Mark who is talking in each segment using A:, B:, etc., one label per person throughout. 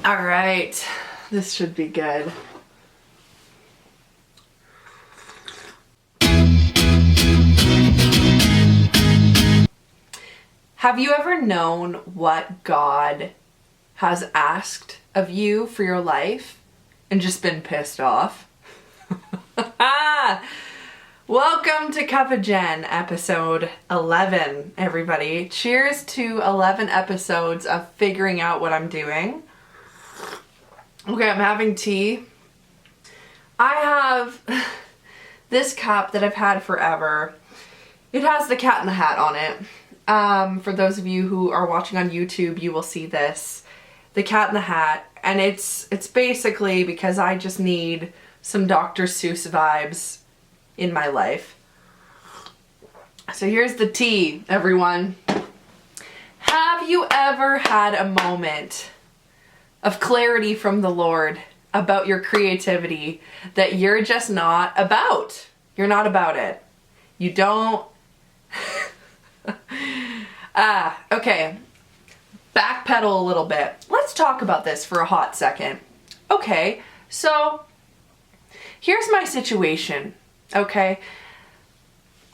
A: All right, this should be good. Have you ever known what God has asked of you for your life and just been pissed off? Welcome to Cup of Jen, episode 11, everybody. Cheers to 11 episodes of figuring out what I'm doing. Okay, I'm having tea. I have this cup that I've had forever. It has the Cat in the Hat on it. For those of you who are watching on YouTube, you will see this. The Cat in the Hat. And it's basically because I just need some Dr. Suess vibes in my life. So here's the tea, everyone. Have you ever had a moment of clarity from the Lord about your creativity that you're just not about? You're not about it. You don't... Okay. Backpedal a little bit. Let's talk about this for a hot second. Okay, so here's my situation, okay?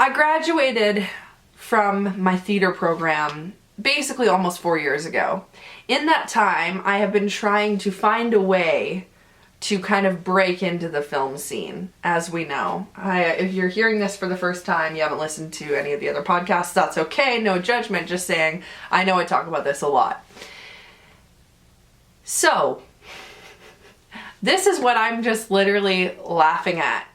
A: I graduated from my theater program basically almost 4 years ago. In that time, I have been trying to find a way to kind of break into the film scene, as we know. If you're hearing this for the first time, you haven't listened to any of the other podcasts, that's okay, no judgment, just saying, I know I talk about this a lot. So, this is what I'm just literally laughing at.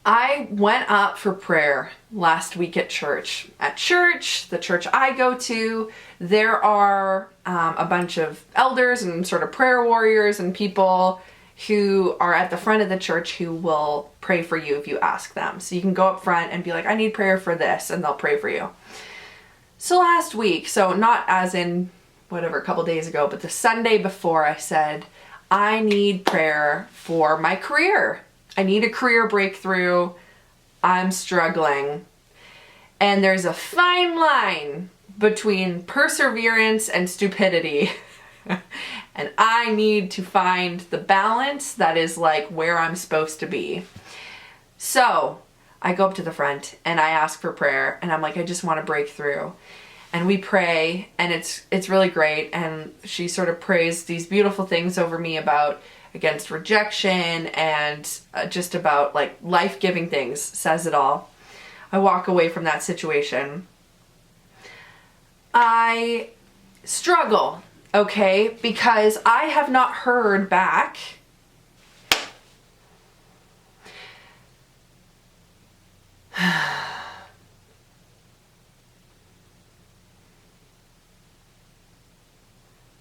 A: I went up for prayer last week at church. At church, the church I go to, there are a bunch of elders and sort of prayer warriors and people who are at the front of the church who will pray for you if you ask them. So you can go up front and be like, I need prayer for this, and they'll pray for you. So last week, so not as in whatever, a couple days ago, but the Sunday before, I said, I need prayer for my career. I need a career breakthrough. I'm struggling. And there's a fine line between perseverance and stupidity. And I need to find the balance that is like where I'm supposed to be. So I go up to the front and I ask for prayer, and I'm like, I just want to break through. And we pray, and it's really great. And she sort of prays these beautiful things over me about against rejection and just about like life-giving things, says it all. I walk away from that situation. I struggle, okay, because I have not heard back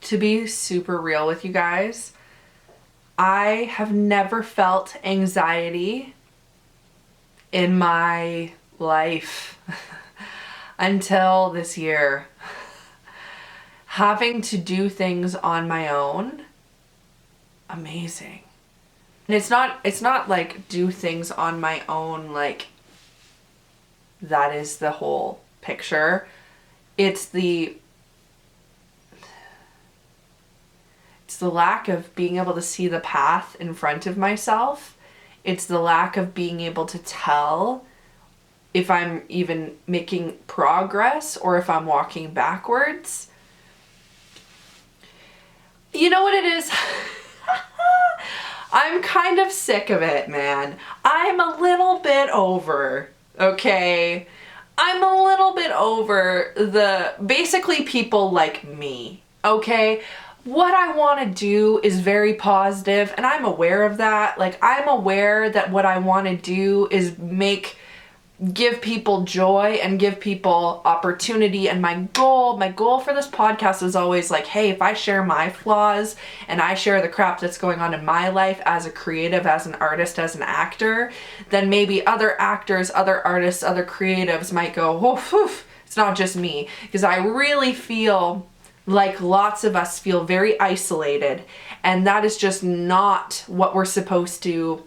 A: to be super real with you guys, I have never felt anxiety in my life until this year. Having to do things on my own, amazing. And it's not like do things on my own like that is the whole picture. It's the lack of being able to see the path in front of myself. It's the lack of being able to tell if I'm even making progress or if I'm walking backwards. You know what it is? I'm kind of sick of it, man. I'm a little bit over, okay? I'm a little bit over the basically people like me, okay? What I want to do is very positive, and I'm aware of that. Like, I'm aware that what I want to do is give people joy and give people opportunity. And my goal for this podcast is always like, hey, if I share my flaws and I share the crap that's going on in my life as a creative, as an artist, as an actor, then maybe other actors, other artists, other creatives might go, oh, it's not just me. Because I really feel like lots of us feel very isolated, and that is just not what we're supposed to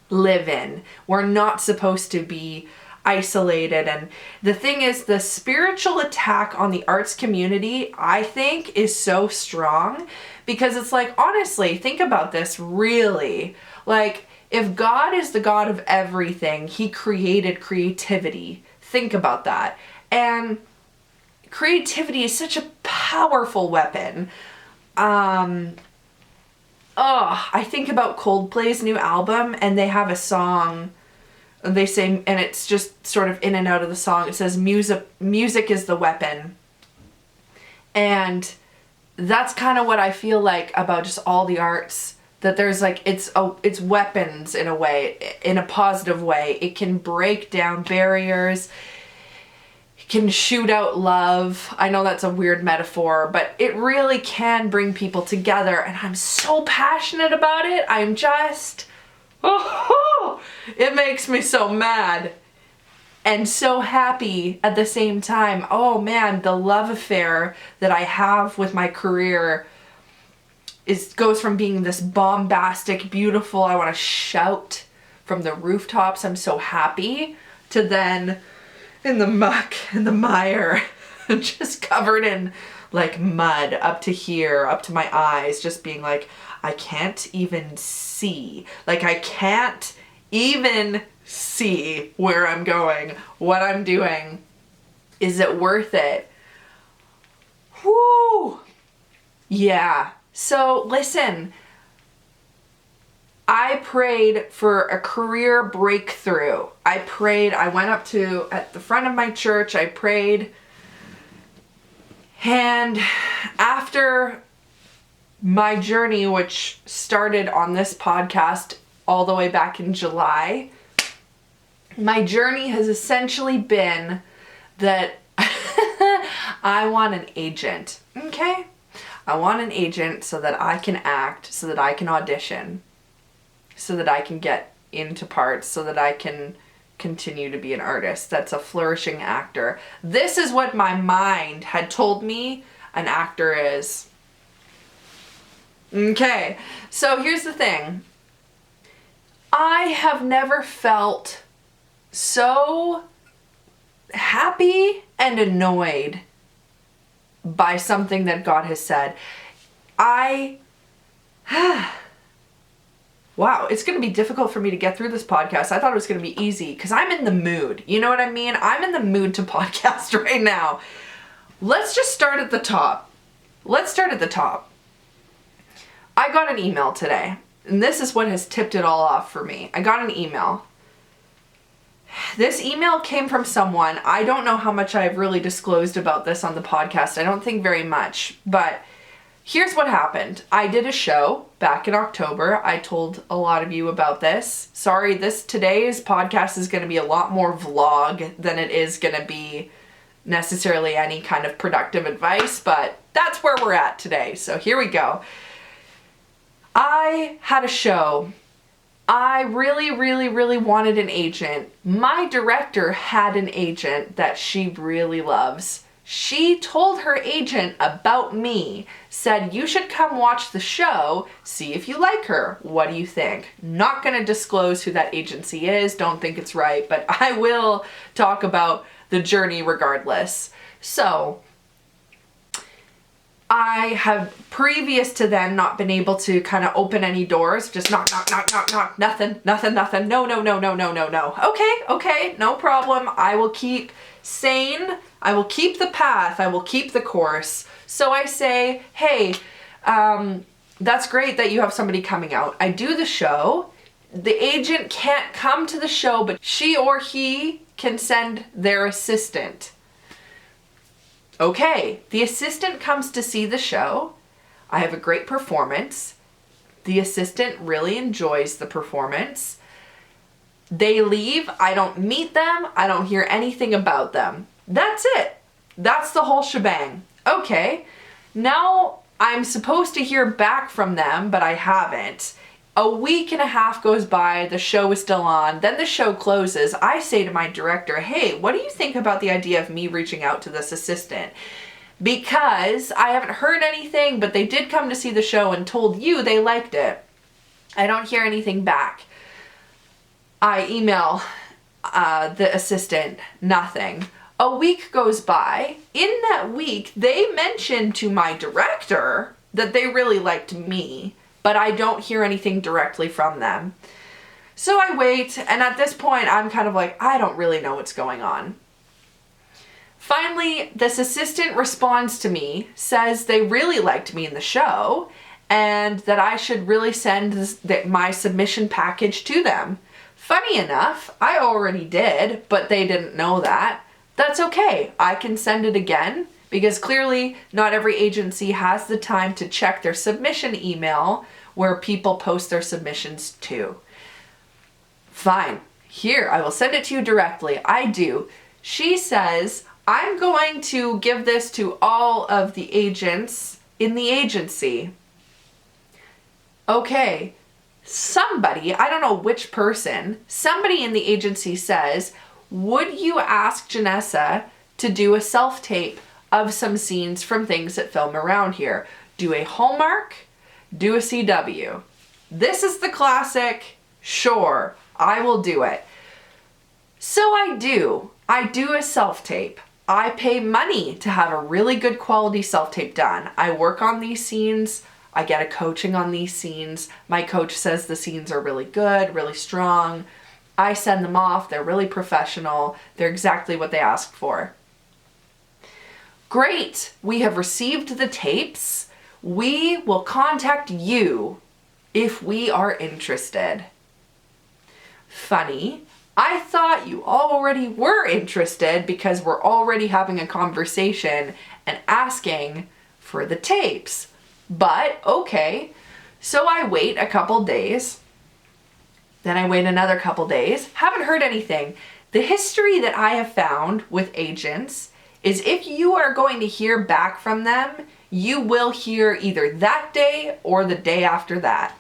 A: live in. We're not supposed to be isolated. And the thing is, the spiritual attack on the arts community, I think, is so strong, because it's like, honestly, think about this really. Like, if God is the God of everything, he created creativity. Think about that. And creativity is such a powerful weapon. I think about Coldplay's new album, and they have a song, they say, and it's just sort of in and out of the song, it says, music is the weapon. And that's kind of what I feel like about just all the arts, that there's like, it's weapons in a way, in a positive way. It can break down barriers. It can shoot out love. I know that's a weird metaphor, but it really can bring people together. And I'm so passionate about it. I'm just, it makes me so mad and so happy at the same time. Oh man, the love affair that I have with my career goes from being this bombastic, beautiful, I want to shout from the rooftops, I'm so happy, to then in the muck and the mire, just covered in like mud up to here, up to my eyes, just being like, I can't even see. Like, I can't even see where I'm going, what I'm doing. Is it worth it? Whoo! Yeah. So listen, I prayed for a career breakthrough. I went up to, at the front of my church, I prayed. And after my journey, which started on this podcast all the way back in July, my journey has essentially been that I want an agent, okay? I want an agent so that I can act, so that I can audition, so that I can get into parts, so that I can continue to be an artist that's a flourishing actor. This is what my mind had told me an actor is. Okay, so here's the thing. I have never felt so happy and annoyed by something that God has said. Wow, it's going to be difficult for me to get through this podcast. I thought it was going to be easy because I'm in the mood. You know what I mean? I'm in the mood to podcast right now. Let's just start at the top. I got an email today, and this is what has tipped it all off for me. I got an email. This email came from someone. I don't know how much I've really disclosed about this on the podcast. I don't think very much, but here's what happened. I did a show back in October. I told a lot of you about this. Sorry, today's podcast is going to be a lot more vlog than it is going to be necessarily any kind of productive advice, but that's where we're at today. So here we go. I had a show. I really, really, really wanted an agent. My director had an agent that she really loves. She told her agent about me, said, you should come watch the show, see if you like her. What do you think? Not going to disclose who that agency is, don't think it's right, but I will talk about the journey regardless. So, I have previous to then not been able to kind of open any doors, just knock, knock, knock, knock, knock, nothing, no. Okay, no problem. I will keep sane. I will keep the path. I will keep the course. So I say, hey, that's great that you have somebody coming out. I do the show. The agent can't come to the show, but she or he can send their assistant. Okay, the assistant comes to see the show. I have a great performance. The assistant really enjoys the performance. They leave. I don't meet them. I don't hear anything about them. That's it. That's the whole shebang. Okay, now I'm supposed to hear back from them, but I haven't. A week and a half goes by, the show is still on, then the show closes. I say to my director, hey, what do you think about the idea of me reaching out to this assistant? Because I haven't heard anything, but they did come to see the show and told you they liked it. I don't hear anything back. I email the assistant, nothing. A week goes by. In that week, they mentioned to my director that they really liked me, but I don't hear anything directly from them. So I wait, and at this point, I'm kind of like, I don't really know what's going on. Finally, this assistant responds to me, says they really liked me in the show, and that I should really send my submission package to them. Funny enough, I already did, but they didn't know that. That's okay. I can send it again because clearly not every agency has the time to check their submission email where people post their submissions to. Fine. Here, I will send it to you directly. I do. She says, I'm going to give this to all of the agents in the agency. Okay. Somebody, I don't know which person, somebody in the agency says, would you ask Janessa to do a self-tape of some scenes from things that film around here? Do a Hallmark, do a CW. This is the classic, sure, I will do it. So I do a self-tape. I pay money to have a really good quality self-tape done. I work on these scenes. I get a coaching on these scenes. My coach says the scenes are really good, really strong. I send them off. They're really professional. They're exactly what they asked for. Great. We have received the tapes. We will contact you if we are interested. Funny. I thought you already were interested because we're already having a conversation and asking for the tapes. But okay, so I wait a couple days, then I wait another couple days, haven't heard anything. The history that I have found with agents is if you are going to hear back from them, you will hear either that day or the day after that.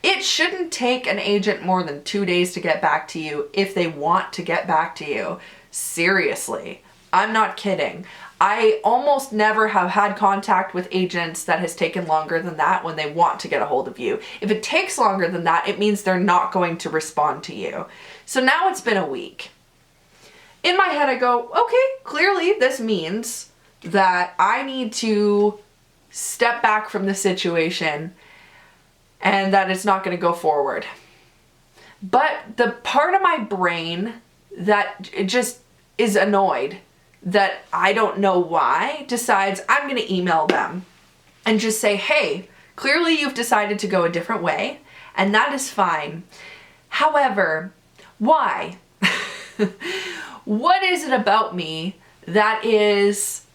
A: It shouldn't take an agent more than 2 days to get back to you if they want to get back to you. Seriously, I'm not kidding. I almost never have had contact with agents that has taken longer than that when they want to get a hold of you. If it takes longer than that, it means they're not going to respond to you. So now it's been a week. In my head, I go, okay, clearly this means that I need to step back from the situation and that it's not going to go forward. But the part of my brain that it just is annoyed that I don't know why decides I'm going to email them and just say, hey, clearly you've decided to go a different way, and that is fine. However, why? What is it about me that is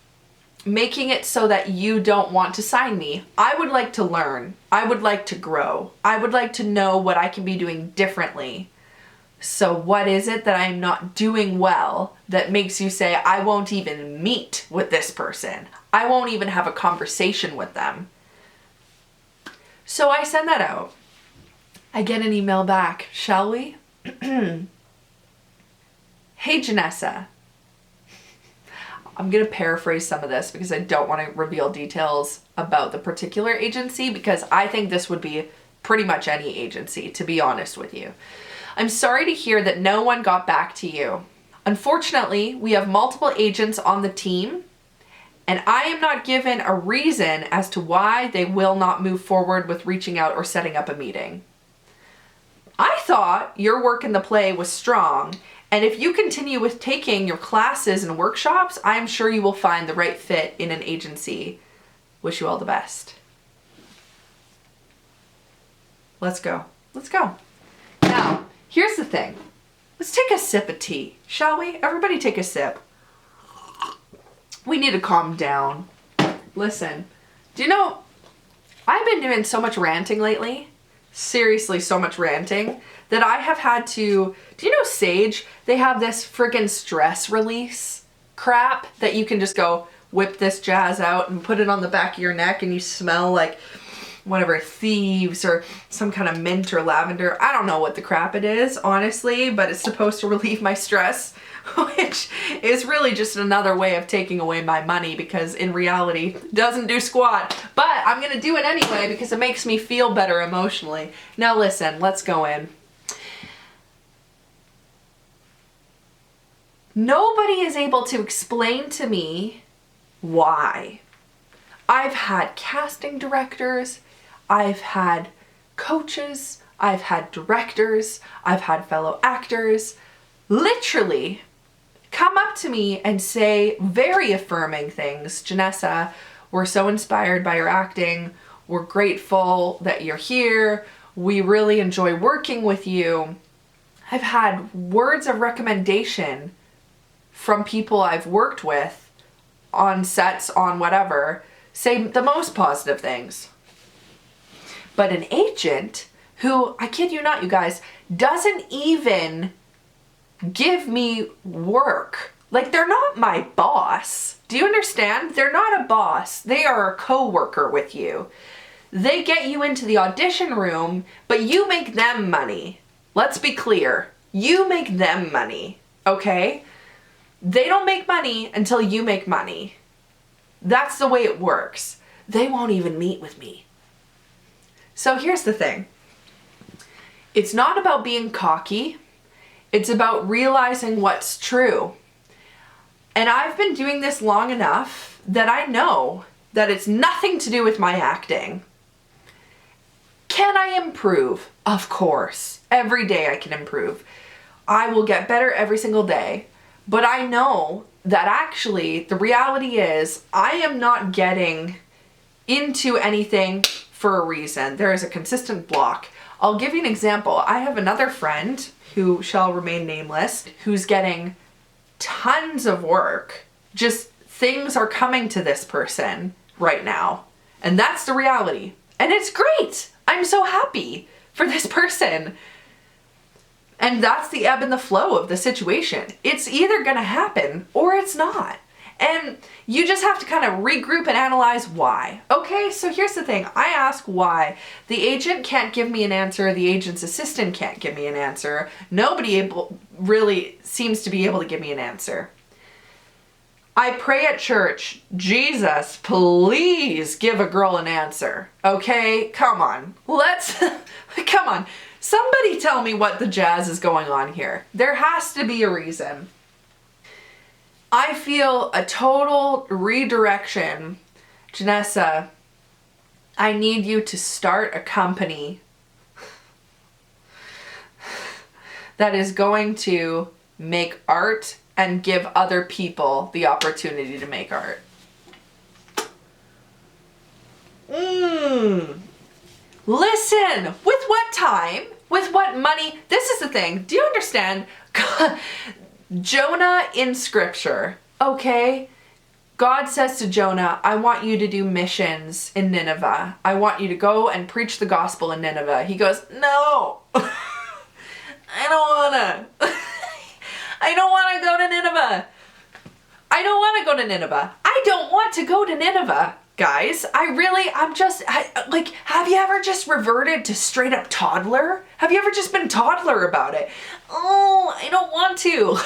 A: making it so that you don't want to sign me? I would like to learn. I would like to grow. I would like to know what I can be doing differently. So what is it that I'm not doing well that makes you say, I won't even meet with this person? I won't even have a conversation with them. So I send that out. I get an email back. Shall we? Hey, Janessa. I'm going to paraphrase some of this because I don't want to reveal details about the particular agency because I think this would be pretty much any agency, to be honest with you. I'm sorry to hear that no one got back to you. Unfortunately, we have multiple agents on the team, and I am not given a reason as to why they will not move forward with reaching out or setting up a meeting. I thought your work in the play was strong, and if you continue with taking your classes and workshops, I am sure you will find the right fit in an agency. Wish you all the best. Let's go. Let's go. Now, here's the thing. Let's take a sip of tea, shall we? Everybody take a sip. We need to calm down. Listen, do you know, I've been doing so much ranting lately, seriously so much ranting, that I have had to, do you know Sage? They have this friggin' stress release crap that you can just go whip this jazz out and put it on the back of your neck and you smell like whatever, thieves or some kind of mint or lavender. I don't know what the crap it is, honestly, but it's supposed to relieve my stress, which is really just another way of taking away my money because in reality, it doesn't do squat. But I'm going to do it anyway because it makes me feel better emotionally. Now listen, let's go in. Nobody is able to explain to me why. I've had casting directors, I've had coaches, I've had directors, I've had fellow actors literally come up to me and say very affirming things. Janessa, we're so inspired by your acting. We're grateful that you're here. We really enjoy working with you. I've had words of recommendation from people I've worked with on sets, on whatever, say the most positive things. But an agent who, I kid you not, you guys, doesn't even give me work. Like, they're not my boss. Do you understand? They're not a boss. They are a co-worker with you. They get you into the audition room, but you make them money. Let's be clear. You make them money, okay? They don't make money until you make money. That's the way it works. They won't even meet with me. So here's the thing. It's not about being cocky. It's about realizing what's true. And I've been doing this long enough that I know that it's nothing to do with my acting. Can I improve? Of course. Every day I can improve. I will get better every single day. But I know that actually the reality is I am not getting into anything for a reason. There is a consistent block. I'll give you an example. I have another friend who shall remain nameless, who's getting tons of work. Just things are coming to this person right now. And that's the reality. And it's great. I'm so happy for this person. And that's the ebb and the flow of the situation. It's either gonna happen or it's not. And you just have to kind of regroup and analyze why. Okay, so here's the thing. I ask why. The agent can't give me an answer. The agent's assistant can't give me an answer. Nobody really seems to be able to give me an answer. I pray at church, Jesus, please give a girl an answer. Okay, come on. Come on. Somebody tell me what the jazz is going on here. There has to be a reason. I feel a total redirection. Janessa, I need you to start a company that is going to make art and give other people the opportunity to make art. Listen, with what time, with what money, this is the thing. Do you understand? Jonah in scripture, okay? God says to Jonah, I want you to do missions in Nineveh. I want you to go and preach the gospel in Nineveh. He goes, no, I don't wanna. I don't want to go to Nineveh. I don't want to go to Nineveh. I don't want to go to Nineveh, guys. Have you ever just reverted to straight up toddler? Have you ever just been toddler about it? Oh, I don't want to.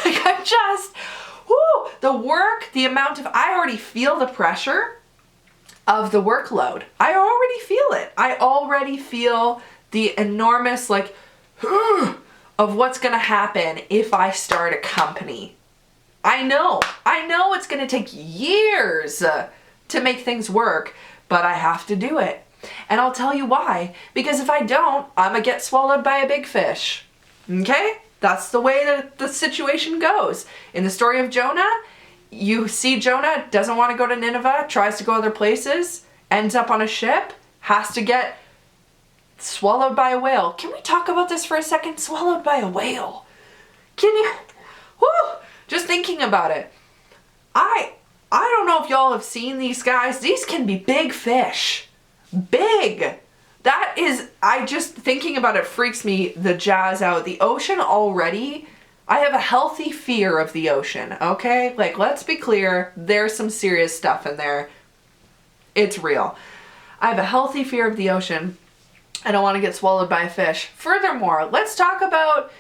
A: The work, the amount of, I already feel the pressure of the workload. I already feel it. I already feel the enormous, of what's going to happen if I start a company. I know it's going to take years to make things work, but I have to do it. And I'll tell you why. Because if I don't, I'm going to get swallowed by a big fish. Okay? That's the way that the situation goes. In the story of Jonah, you see Jonah doesn't want to go to Nineveh, tries to go other places, ends up on a ship, has to get swallowed by a whale. Can we talk about this for a second? Swallowed by a whale. Can you? Just thinking about it. I don't know if y'all have seen these guys. These can be big fish. Big. Just thinking about it freaks me the jazz out. The ocean already, I have a healthy fear of the ocean, okay? Let's be clear. There's some serious stuff in there. It's real. I have a healthy fear of the ocean. I don't want to get swallowed by a fish. Furthermore, let's talk about,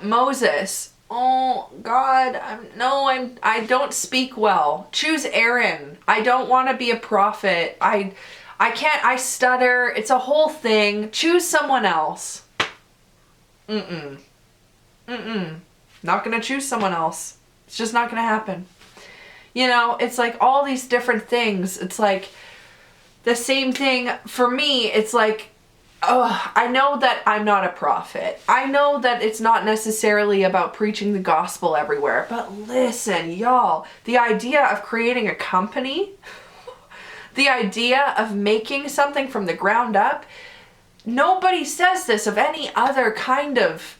A: Moses. Oh God, I don't speak well. Choose Aaron. I don't want to be a prophet. I can't, I stutter. It's a whole thing. Choose someone else. Not gonna choose someone else. It's just not going to happen. You know, it's like all these different things. It's like the same thing for me. It's like, oh, I know that I'm not a prophet. I know that it's not necessarily about preaching the gospel everywhere. But listen, y'all, the idea of creating a company, the idea of making something from the ground up, nobody says this of any other kind of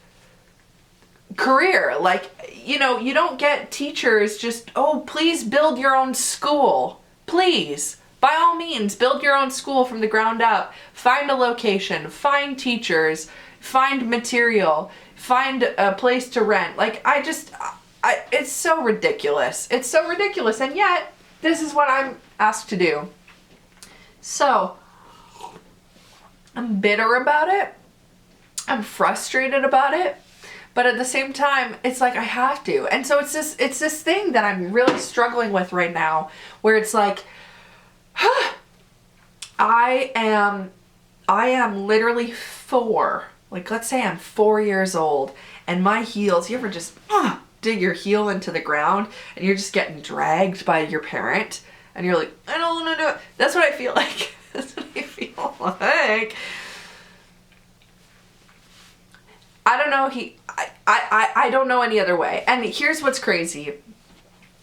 A: career. Like, you know, you don't get teachers just, oh, please build your own school. Please, by all means, build your own school from the ground up. Find a location, find teachers, find material, find a place to rent. Like, it's so ridiculous. It's so ridiculous. And yet, this is what I'm asked to do. So, I'm bitter about it. I'm frustrated about it. But at the same time, it's like I have to. And so it's this thing that I'm really struggling with right now, where it's like, I am literally 4. Like, let's say I'm 4 years old, and my heels, you ever just dig your heel into the ground and you're just getting dragged by your parent and you're like, I don't want to do it. That's what I feel like. That's what I feel like. I don't know. I don't know any other way. And here's what's crazy.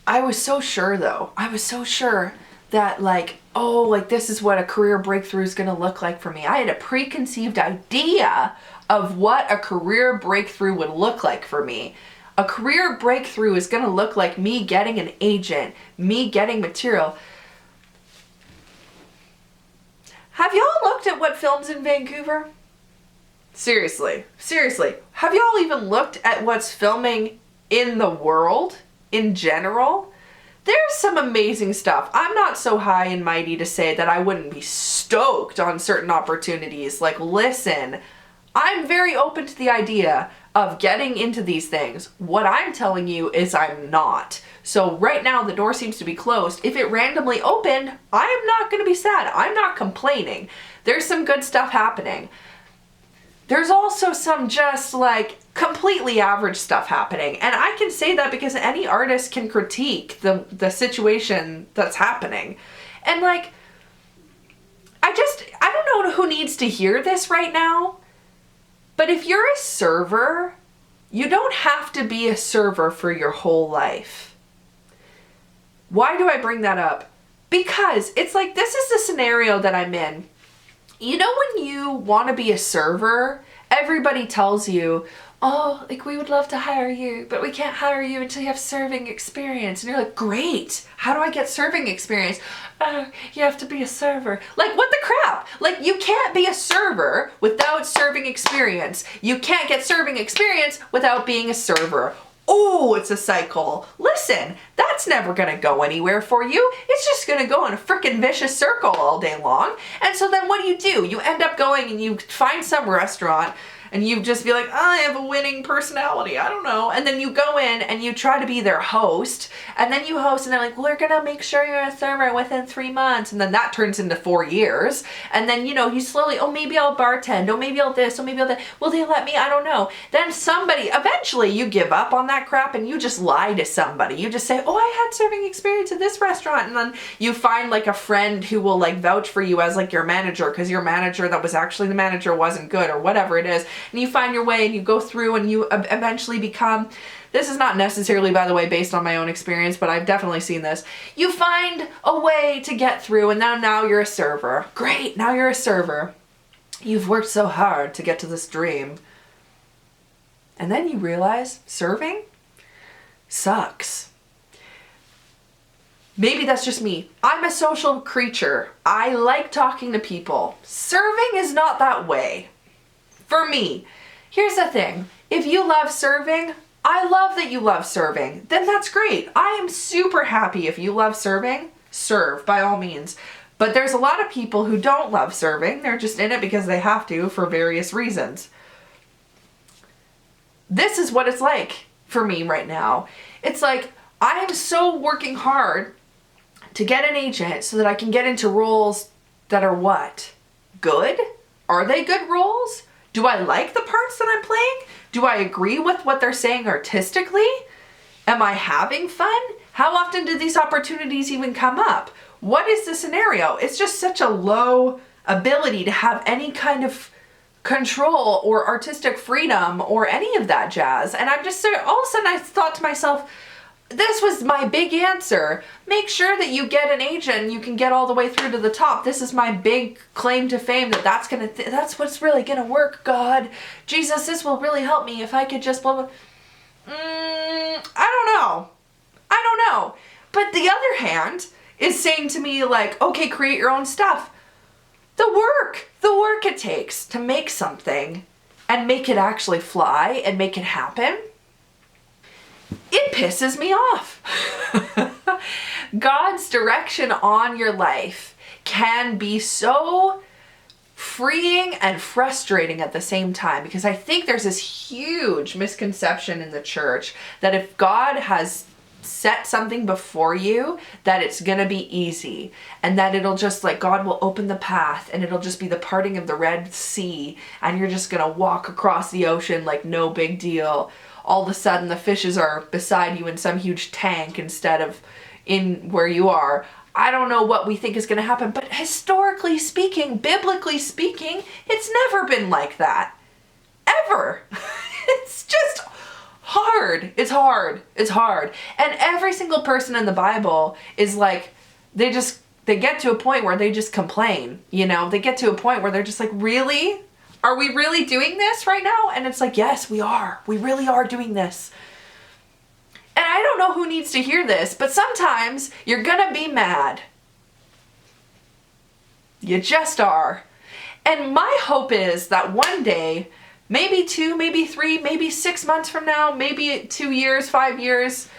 A: I was so sure though. I was so sure that like, oh, like this is what a career breakthrough is going to look like for me. I had a preconceived idea of what a career breakthrough would look like for me. A career breakthrough is going to look like me getting an agent, me getting material. Have y'all looked at what films in Vancouver? Seriously. Have y'all even looked at what's filming in the world in general? There's some amazing stuff. I'm not so high and mighty to say that I wouldn't be stoked on certain opportunities. Like, listen, I'm very open to the idea of getting into these things. What I'm telling you is I'm not. So right now the door seems to be closed. If it randomly opened, I am not going to be sad. I'm not complaining. There's some good stuff happening. There's also some just like completely average stuff happening. And I can say that because any artist can critique the situation that's happening. And like, I don't know who needs to hear this right now, but if you're a server, you don't have to be a server for your whole life. Why do I bring that up? Because it's like, this is the scenario that I'm in. You know, when you want to be a server, everybody tells you, oh, like we would love to hire you, but we can't hire you until you have serving experience. And you're like, great. How do I get serving experience? You have to be a server. Like, what the crap? Like, you can't be a server without serving experience. You can't get serving experience without being a server. Oh, it's a cycle. Listen, that's never going to go anywhere for you. It's just going to go in a freaking vicious circle all day long. And so then what do? You end up going and you find some restaurant and you just be like, oh, I have a winning personality. I don't know. And then you go in and you try to be their host. And then you host and they're like, we're going to make sure you're a server within 3 months. And then that turns into 4 years. And then, you know, you slowly, oh, maybe I'll bartend. Oh, maybe I'll this. Oh, maybe I'll that. Will they let me? I don't know. Then somebody, eventually you give up on that crap and you just lie to somebody. You just say, oh, I had serving experience at this restaurant. And then you find like a friend who will like vouch for you as like your manager because your manager that was actually the manager wasn't good or whatever it is. And you find your way and you go through and you eventually become, this is not necessarily, by the way, based on my own experience, but I've definitely seen this. You find a way to get through and now you're a server. Great, now you're a server. You've worked so hard to get to this dream. And then you realize serving sucks. Maybe that's just me. I'm a social creature. I like talking to people. Serving is not that way. For me. Here's the thing. If you love serving, I love that you love serving. Then that's great. I am super happy if you love serving. Serve, by all means. But there's a lot of people who don't love serving. They're just in it because they have to for various reasons. This is what it's like for me right now. It's like I am so working hard to get an agent so that I can get into roles that are what? Good? Are they good roles? Do I like the parts that I'm playing? Do I agree with what they're saying artistically? Am I having fun? How often do these opportunities even come up? What is the scenario? It's just such a low ability to have any kind of control or artistic freedom or any of that jazz. And I'm just, all of a sudden I thought to myself, this was my big answer. Make sure that you get an agent and you can get all the way through to the top. This is my big claim to fame, that's what's really gonna work, God. Jesus, this will really help me if I could just blah, blah. I don't know. But the other hand is saying to me like, okay, create your own stuff. The work it takes to make something and make it actually fly and make it happen, it pisses me off. God's direction on your life can be so freeing and frustrating at the same time, because I think there's this huge misconception in the church that if God has set something before you, that it's gonna be easy, and that it'll just like God will open the path and it'll just be the parting of the Red Sea and you're just gonna walk across the ocean like no big deal. All of a sudden the fishes are beside you in some huge tank instead of in where you are. I don't know what we think is going to happen, but historically speaking, biblically speaking, it's never been like that. Ever. It's just hard. It's hard. And every single person in the Bible is like, they get to a point where they just complain, you know? They get to a point where they're just like, really? Are we really doing this right now? And it's like, yes, we are. We really are doing this. And I don't know who needs to hear this, but sometimes you're gonna be mad. You just are. And my hope is that one day, maybe 2, maybe 3, maybe 6 months from now, maybe 2 years, 5 years,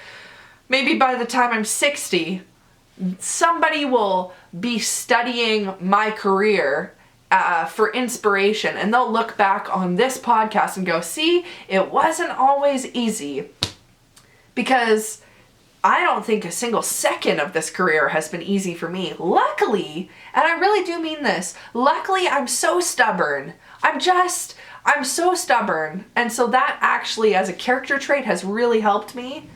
A: maybe by the time I'm 60, somebody will be studying my career for inspiration, and they'll look back on this podcast and go, see, it wasn't always easy. Because I don't think a single second of this career has been easy for me. Luckily, and I really do mean this, luckily I'm so stubborn. I'm so stubborn. And so that actually, as a character trait, has really helped me.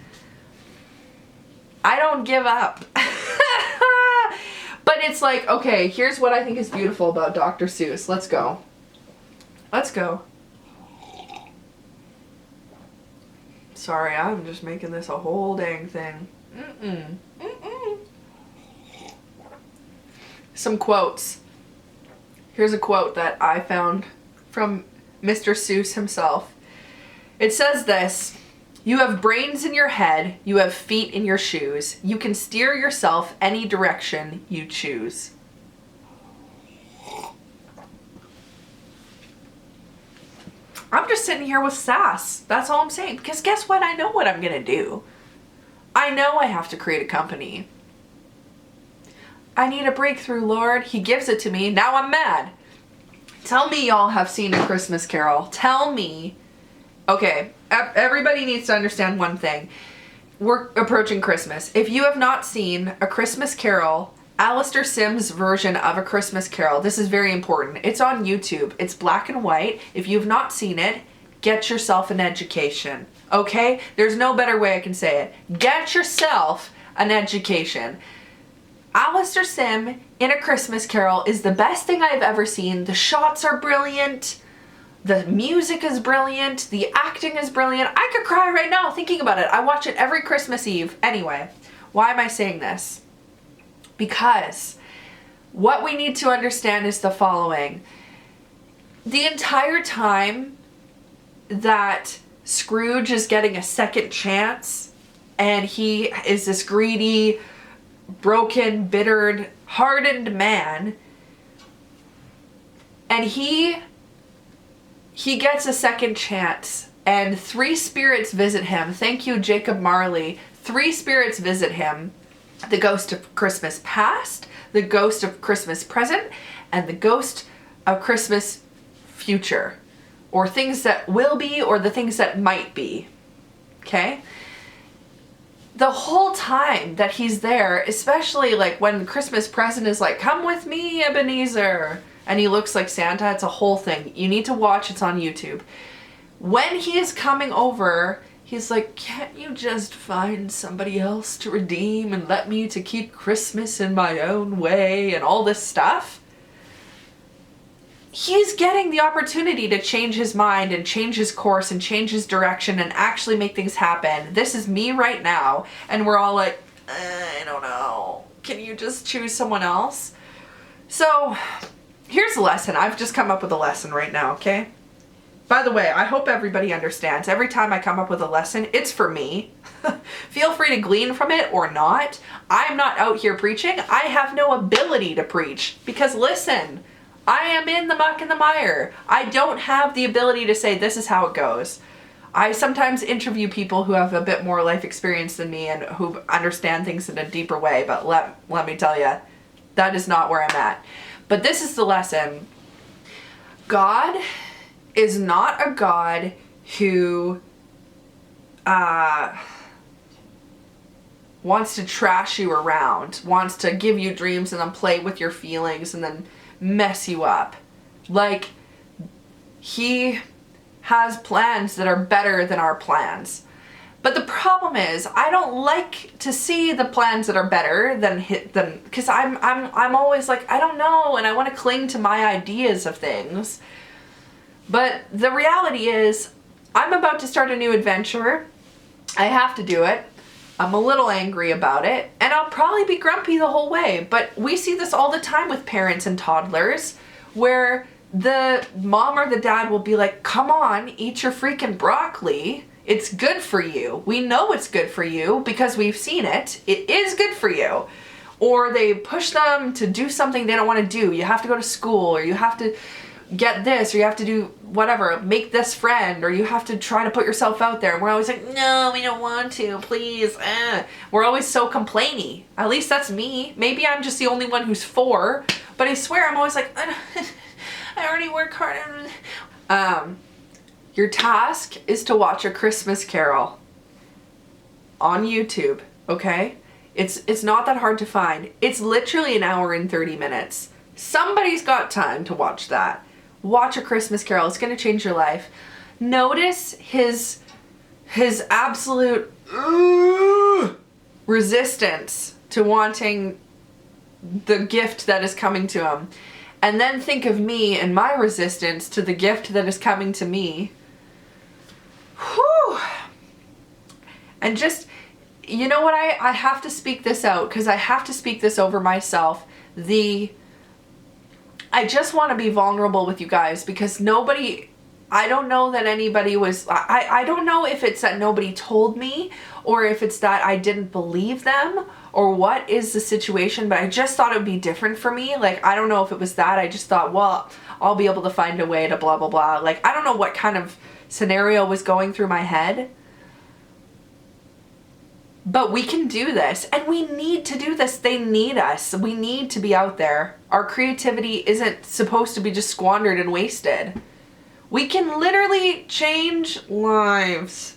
A: I don't give up. But it's like, okay, here's what I think is beautiful about Dr. Suess. Let's go. Sorry, I'm just making this a whole dang thing. Some quotes. Here's a quote that I found from Mr. Suess himself. It says this: you have brains in your head, you have feet in your shoes. You can steer yourself any direction you choose. I'm just sitting here with sass. That's all I'm saying. Because guess what? I know what I'm going to do. I know I have to create a company. I need a breakthrough, Lord. He gives it to me. Now I'm mad. Tell me y'all have seen A Christmas Carol. Tell me. Okay, everybody needs to understand one thing. We're approaching Christmas. If you have not seen A Christmas Carol, Alistair Sim's version of A Christmas Carol, this is very important. It's on YouTube. It's black and white. If you've not seen it, get yourself an education. Okay? There's no better way I can say it. Get yourself an education. Alistair Sim in A Christmas Carol is the best thing I've ever seen. The shots are brilliant. The music is brilliant. The acting is brilliant. I could cry right now thinking about it. I watch it every Christmas Eve. Anyway, why am I saying this? Because what we need to understand is the following. The entire time that Scrooge is getting a second chance, and he is this greedy, broken, bittered, hardened man, and he gets a second chance, and 3 spirits visit him. Thank you, Jacob Marley. 3 spirits visit him. The ghost of Christmas past, the ghost of Christmas present, and the ghost of Christmas future. Or things that will be, or the things that might be. Okay? The whole time that he's there, especially like when Christmas present is like, come with me, Ebenezer. And he looks like Santa. It's a whole thing. You need to watch. It's on YouTube. When he is coming over He's like, can't you just find somebody else to redeem and let me to keep Christmas in my own way and all this stuff? He's getting the opportunity to change his mind and change his course and change his direction and actually make things happen. This is me right now. And we're all like, I don't know. Can you just choose someone else? So here's a lesson. I've just come up with a lesson right now, okay? By the way, I hope everybody understands. Every time I come up with a lesson, it's for me. Feel free to glean from it or not. I'm not out here preaching. I have no ability to preach because listen, I am in the muck and the mire. I don't have the ability to say this is how it goes. I sometimes interview people who have a bit more life experience than me and who understand things in a deeper way, but let me tell you, that is not where I'm at. But this is the lesson. God is not a God who wants to trash you around, wants to give you dreams and then play with your feelings and then mess you up. Like, he has plans that are better than our plans. But the problem is, I don't like to see the plans that are better than because I'm always like, I don't know, and I want to cling to my ideas of things. But the reality is, I'm about to start a new adventure. I have to do it. I'm a little angry about it, and I'll probably be grumpy the whole way. But we see this all the time with parents and toddlers, where the mom or the dad will be like, come on, eat your freaking broccoli. It's good for you. We know it's good for you because we've seen it. It is good for you. Or they push them to do something they don't want to do. You have to go to school, or you have to get this, or you have to do whatever, make this friend, or you have to try to put yourself out there. And we're always like, no, we don't want to, please. We're always so complainy. At least that's me. Maybe I'm just the only one who's 4, but I swear I'm always like, I already work hard. Your task is to watch A Christmas Carol on YouTube, okay? It's not that hard to find. It's literally an hour and 30 minutes. Somebody's got time to watch that. Watch A Christmas Carol. It's going to change your life. Notice his absolute resistance to wanting the gift that is coming to him. And then think of me and my resistance to the gift that is coming to me. Whew. And just, you know what, I have to speak this out because I have to speak this over myself. I just want to be vulnerable with you guys because I don't know that anybody was, I don't know if it's that nobody told me or if it's that I didn't believe them or what is the situation, but I just thought it would be different for me. Like, I don't know if it was that. I just thought, well, I'll be able to find a way to blah, blah, blah. Like, I don't know what kind of scenario was going through my head. But we can do this, and we need to do this. They need us. We need to be out there. Our creativity isn't supposed to be just squandered and wasted. We can literally change lives.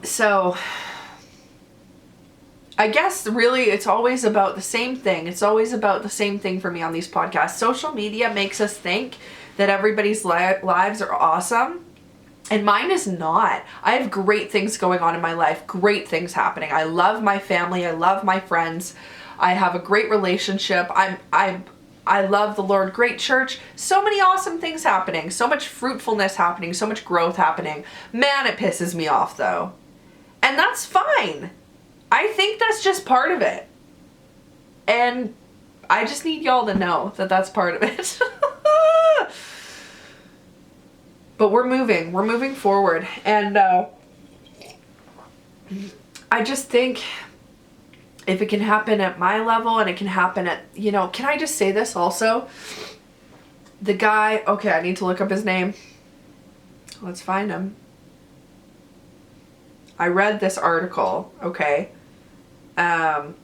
A: So, I guess really it's always about the same thing. It's always about the same thing for me on these podcasts. Social media makes us think that everybody's lives are awesome. And mine is not. I have great things going on in my life, great things happening. I love my family. I love my friends. I have a great relationship. I love the Lord. Great church. So many awesome things happening. So much fruitfulness happening. So much growth happening. Man, it pisses me off though. And that's fine. I think that's just part of it. And I just need y'all to know that that's part of it. But we're moving forward. And I just think if it can happen at my level and it can happen at, can I just say this also? The guy, okay, I need to look up his name. Let's find him. I read this article, okay? The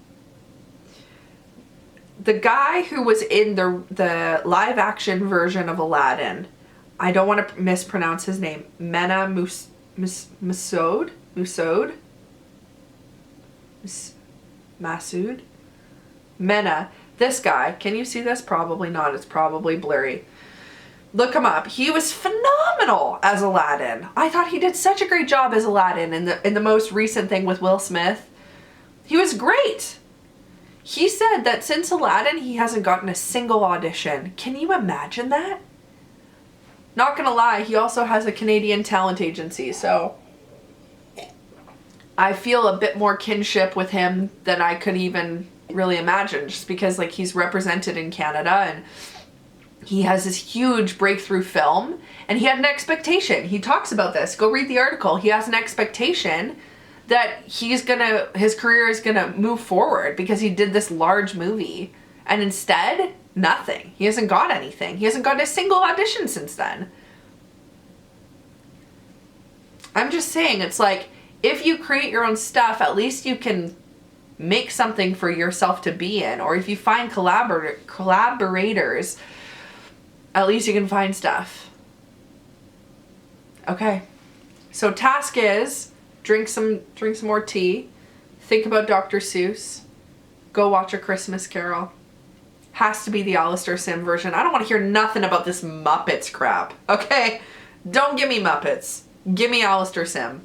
A: guy who was in the live action version of Aladdin, I don't want to mispronounce his name. Mena Masood? Masood? Mena. This guy. Can you see this? Probably not. It's probably blurry. Look him up. He was phenomenal as Aladdin. I thought he did such a great job as Aladdin in the most recent thing with Will Smith. He was great. He said that since Aladdin, he hasn't gotten a single audition. Can you imagine that? Not gonna lie, he also has a Canadian talent agency, so I feel a bit more kinship with him than I could even really imagine, just because like he's represented in Canada and he has this huge breakthrough film and he had an expectation. He talks about this. Go read the article. He has an expectation that his career is gonna move forward because he did this large movie, and instead, nothing. He hasn't got anything. He hasn't gotten a single audition since then. I'm just saying, it's like, if you create your own stuff, at least you can make something for yourself to be in. Or if you find collaborators, at least you can find stuff. Okay. So task is, drink some more tea. Think about Dr. Seuss. Go watch A Christmas Carol. Has to be the Alistair Sim version. I don't want to hear nothing about this Muppets crap. Okay? Don't give me Muppets. Give me Alistair Sim.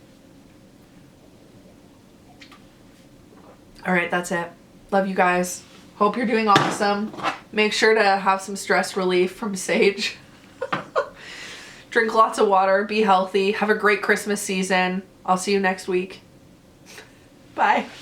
A: Alright, that's it. Love you guys. Hope you're doing awesome. Make sure to have some stress relief from Sage. Drink lots of water. Be healthy. Have a great Christmas season. I'll see you next week. Bye.